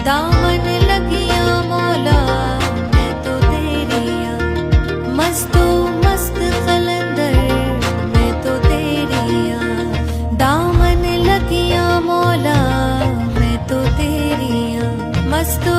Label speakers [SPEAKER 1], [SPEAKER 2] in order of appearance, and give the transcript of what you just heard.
[SPEAKER 1] दामन लगिया मौला मैं तो तेरिया, मस्तो मस्त कलंदर मैं तो तेरिया। दामन लगिया मौला मैं तो तेरिया, मस्तो